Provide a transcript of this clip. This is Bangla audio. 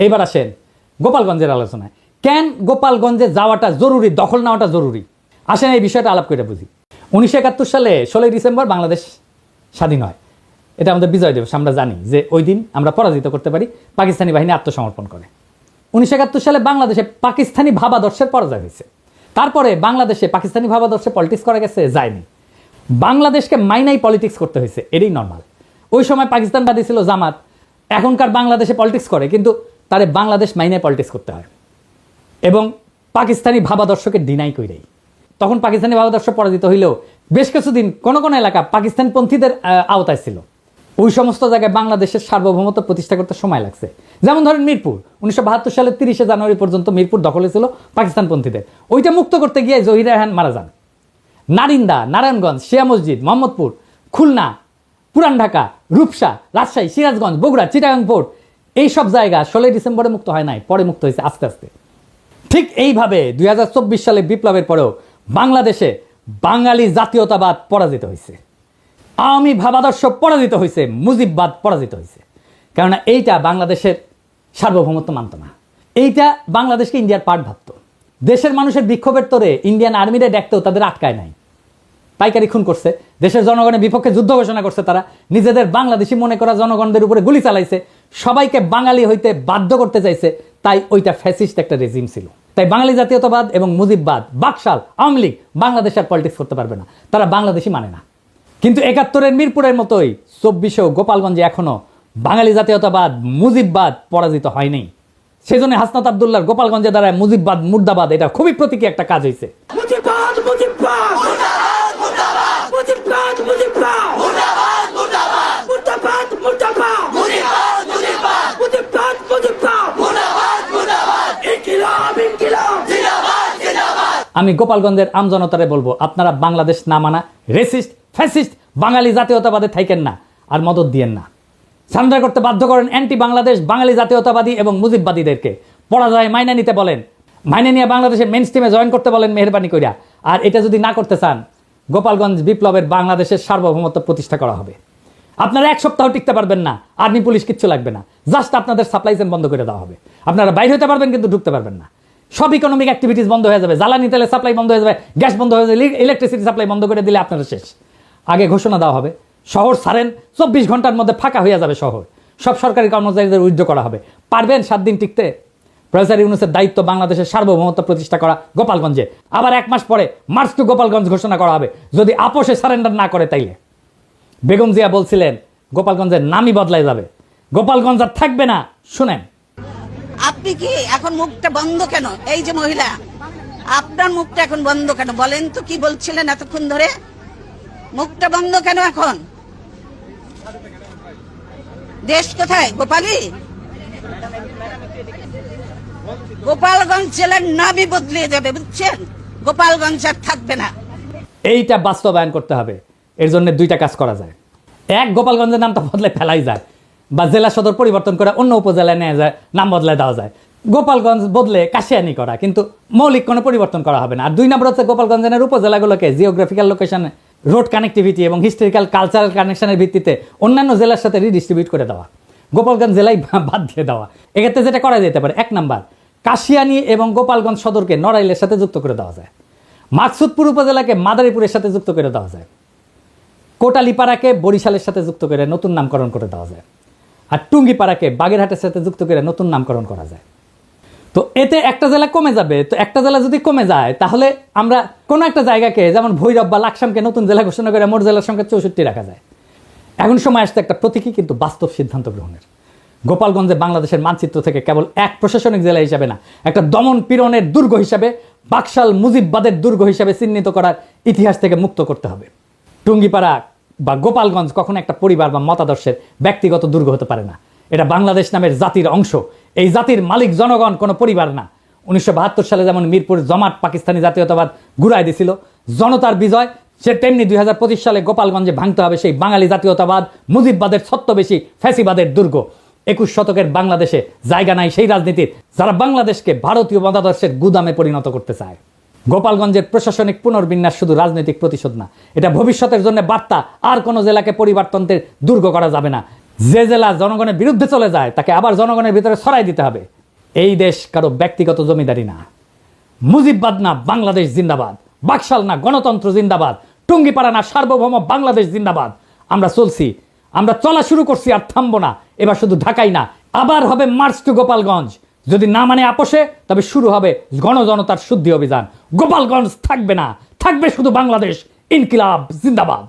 এইবার আসেন গোপালগঞ্জের আলোচনায়। কেন গোপালগঞ্জে যাওয়াটা জরুরি, দখল নেওয়াটা জরুরি? আসেন এই বিষয়টা আলাপ করে বুঝি। 1971 সালে 16 ডিসেম্বর বাংলাদেশ স্বাধীন হয়। এটা আমাদের বিজয় দিবস। আমরা জানি যে ওই দিন আমরা পরাজিত করতে পারি, পাকিস্তানি বাহিনী আত্মসমর্পণ করে। 1971 সালে বাংলাদেশে পাকিস্তানি ভাবাদর্শের পরাজয় হয়েছে। তারপরে বাংলাদেশে পাকিস্তানি ভাবাদর্শে পলিটিক্স করা গেছে, যায়নি। বাংলাদেশকে মাইনাই পলিটিক্স করতে হয়েছে, এটাই নর্মাল। ওই সময় পাকিস্তানবাদী ছিল জামাত, এখনকার বাংলাদেশে পলিটিক্স করে, কিন্তু তারে বাংলাদেশ মাইনাই পলিটিক্স করতে হয় এবং পাকিস্তানি ভাবাদর্শকে ডিনাই করেই। তখন পাকিস্তানি ভাবাদর্শ পরাজিত হইলেও বেশ কিছুদিন কোনো কোনো এলাকা পাকিস্তানপন্থীদের আওতায় ছিল। ওই সমস্ত জায়গায় বাংলাদেশের সার্বভৌমত্ব প্রতিষ্ঠা করতে সময় লাগছে। যেমন ধরেন মিরপুর, 1972 সালের 30 জানুয়ারি পর্যন্ত মিরপুর দখলে ছিল পাকিস্তানপন্থীদের। ওইটা মুক্ত করতে গিয়ে জহির রায়হান মারা যান। নারিন্দা, নারায়ণগঞ্জ, শিয়া মসজিদ, মোহাম্মদপুর, খুলনা, পুরান ঢাকা, রূপসা, রাজশাহী, সিরাজগঞ্জ, বগুড়া, চিটাগাং পোর্ট, এইসব জায়গা 16 ডিসেম্বরে মুক্ত হয় নাই, পরে মুক্ত হয়েছে আস্তে আস্তে। ঠিক এইভাবে 2024 সালে বিপ্লবের পরেও বাংলাদেশে বাঙালি জাতীয়তাবাদ পরাজিত হয়েছে, আওয়ামী ভাবাদর্শ পরাজিত হয়েছে, মুজিববাদ পরাজিত হয়েছে। কেননা এইটা বাংলাদেশের সার্বভৌমত্ব মানত না, এইটা বাংলাদেশকে ইন্ডিয়ার পার্ট ভাবত। দেশের মানুষের বিক্ষোভের তোরে ইন্ডিয়ান আর্মিরা ডাকতেও তাদের আটকায় নাই, পাইকারি খুন করছে, দেশের জনগণের বিপক্ষে যুদ্ধ ঘোষণা করছে, তারা নিজেদের বাংলাদেশি মনে করা জনগণদের উপরে গুলি চালাইছে, সবাইকে বাঙালি হইতে বাধ্য করতে চাইছে। তাই ওইটা ফ্যাসিস্ট একটা রেজিম ছিল। তাই বাঙালি জাতীয়তাবাদ এবং মুজিববাদ, বাকশাল, আওয়ামী লীগ বাংলাদেশ আর পলিটিক্স করতে পারবে না, তারা বাংলাদেশি মানে না। কিন্তু 71-এর মিরপুরের মতোই 24-এও গোপালগঞ্জে এখনো বাঙালি জাতীয়তাবাদ, মুজিববাদ পরাজিত হয়নি। সেজন্য হাসনাত আব্দুল্লাহর গোপালগঞ্জে দাঁড়ায় মুজিববাদ মুর্দাবাদ, এটা খুবই প্রতীকী একটা কাজ হয়েছে। আমি গোপালগঞ্জের আমজনতারে বলবো, আপনারা বাংলাদেশ না মানা রেসিস্ট, ফ্যাসিস্ট বাঙালি জাতীয়তাবাদে থাকেন না, আর মদত দিয়েন না। সারেন্ডার করতে বাধ্য করেন অ্যান্টি বাংলাদেশ বাঙালি জাতীয়তাবাদী এবং মুজিববাদীদেরকে। পরাজয় মাইনে নিতে বলেন, মাইনে নিয়ে বাংলাদেশের মেইন স্ট্রিমে জয়েন করতে বলেন মেহরবানি করিয়া। আর এটা যদি না করতে চান, গোপালগঞ্জ বিপ্লবের বাংলাদেশের সার্বভৌমত্ব প্রতিষ্ঠা করা হবে। আপনারা এক সপ্তাহ টিকতে পারবেন না, আর্মি পুলিশ কিচ্ছু লাগবে না, জাস্ট আপনাদের সাপ্লাই চেইন বন্ধ করে দেওয়া হবে। আপনারা বাইরে হতে পারবেন কিন্তু ঢুকতে পারবেন না। সব ইকোনমিক অ্যাক্টিভিটিস বন্ধ হয়ে যাবে, জ্বালানি তেলের সাপ্লাই বন্ধ হয়ে যাবে, গ্যাস বন্ধ হয়ে যাবে, ইলেকট্রিসিটি সাপ্লাই বন্ধ করে দিলে আপনারা শেষ। আগে ঘোষণা দেওয়া হবে, শহর ছাড়েন, 24 ঘন্টার মধ্যে ফাঁকা হয়ে যাবে শহর, সব সরকারি কর্মচারীদের উইথড্র করা হবে। পারবেন 7 দিন টিকতে? প্রফেসর ইউনূসের দায়িত্ব বাংলাদেশের সার্বভৌমত্ব প্রতিষ্ঠা করা গোপালগঞ্জে। আবার 1 মাস পরে মার্চ টু গোপালগঞ্জ ঘোষণা করা হবে, যদি আপোষে সারেন্ডার না করে তাইলে। বেগম জিয়া বলছিলেন গোপালগঞ্জের নামই বদলায় যাবে, গোপালগঞ্জ আর থাকবে না। শুনেন, আপনি কি এখন মুখটা বন্ধ কেন? এই যে মহিলা, আপনার মুখটা এখন বন্ধ কেন বলেন তো? কি বলছিলেন এতক্ষণ ধরে? মুখটা বন্ধ কেন এখন? দেশ কোথায়? গোপালী? গোপালগঞ্জ জেলার নামই বদলে যাবে, বুঝছেন? গোপালগঞ্জ আর থাকবে না। এইটা বাস্তবায়ন করতে হবে। এর জন্য 2টা কাজ করা যায়। এক, গোপালগঞ্জের নামটা বদলে ফেলাই যায়, বা জেলা সদর পরিবর্তন করে অন্য উপজেলায় নেওয়া যায়, নাম বদলায় দেওয়া যায়। গোপালগঞ্জ বদলে কাশিয়ানি করা, কিন্তু মৌলিক কোনো পরিবর্তন করা হবে না। আর 2 নম্বর হচ্ছে গোপালগঞ্জের উপজেলাগুলোকে জিওগ্রাফিক্যাল লোকেশনে, রোড কানেক্টিভিটি এবং হিস্টোরিক্যাল কালচারাল কানেকশনের ভিত্তিতে অন্যান্য জেলার সাথে রিডিস্ট্রিবিউট করে দেওয়া, গোপালগঞ্জ জেলায় বাদ দিয়ে দেওয়া। এক্ষেত্রে যেটা করা যেতে পারে, 1 নম্বর, কাশিয়ানি এবং গোপালগঞ্জ সদরকে নড়াইলের সাথে যুক্ত করে দেওয়া যায়, মাকসুদপুর উপজেলাকে মাদারীপুরের সাথে যুক্ত করে দেওয়া যায়, কোটালীপাড়াকে বরিশালের সাথে যুক্ত করে নতুন নামকরণ করে দেওয়া যায়, আর টুঙ্গিপাড়াকে বাগেরহাটের সাথে যুক্ত করে নতুন নামকরণ করা যায়। তো এতে একটা জেলা কমে যাবে। তো একটা জেলা যদি কমে যায়, তাহলে আমরা কোনো একটা জায়গাকে, যেমন ভৈরব বা লাকসামকে নতুন জেলা ঘোষণা করে মোট জেলার সংখ্যা 64 রাখা যায়। এখন সময় আসছে একটা প্রতীকী কিন্তু বাস্তব সিদ্ধান্ত গ্রহণের। গোপালগঞ্জে বাংলাদেশের মানচিত্র থেকে কেবল এক প্রশাসনিক জেলা হিসাবে না, একটা দমন পীড়নের দুর্গ হিসাবে, বাকশাল মুজিববাদের দুর্গ হিসাবে চিহ্নিত করার ইতিহাস থেকে মুক্ত করতে হবে। টুঙ্গিপাড়া বা গোপালগঞ্জ কখনো একটা পরিবার বা মতাদর্শের ব্যক্তিগত দুর্গ হতে পারে না। এটা বাংলাদেশ নামের জাতির অংশ। এই জাতির মালিক জনগণ, কোনো পরিবার না। 1972 সালে যেমন মিরপুর জমাট পাকিস্তানি জাতীয়তাবাদ ঘুরায় দিছিল, জনতার বিজয়, সে তেমনি 2025 সালে গোপালগঞ্জে ভাঙতে হবে সেই বাঙালি জাতীয়তাবাদ, মুজিববাদের ছত্রবেশী ফ্যাসিবাদের দুর্গ। 21 শতকের বাংলাদেশে জায়গা নাই সেই রাজনীতির যারা বাংলাদেশকে ভারতীয় মতাদর্শের গুদামে পরিণত করতে চায়। গোপালগঞ্জের প্রশাসনিক পুনর্বিন্যাস শুধু রাজনৈতিক প্রতিশোধ না, এটা ভবিষ্যতের জন্য বার্তা। আর কোনো জেলাকে পরিবারতন্ত্রের দুর্গ করা যাবে না। যে জেলা জনগণের বিরুদ্ধে চলে যায় তাকে আবার জনগণের ভিতরে ছড়াই দিতে হবে। এই দেশ কারো ব্যক্তিগত জমিদারি না। মুজিববাদ না বাংলাদেশ জিন্দাবাদ, বাকশাল না গণতন্ত্র জিন্দাবাদ, টুঙ্গিপাড়া না সার্বভৌম বাংলাদেশ জিন্দাবাদ। আমরা চলছি, আমরা চলা শুরু করছি, আর থামবো না। এবার শুধু ঢাকাই না, আবার হবে মার্চ টু গোপালগঞ্জ। যদি না মানে আপোষে, তবে শুরু হবে গণজনতার শুদ্ধি অভিযান। গোপালগঞ্জ থাকবে না, থাকবে শুধু বাংলাদেশ। ইনকিলাব জিন্দাবাদ।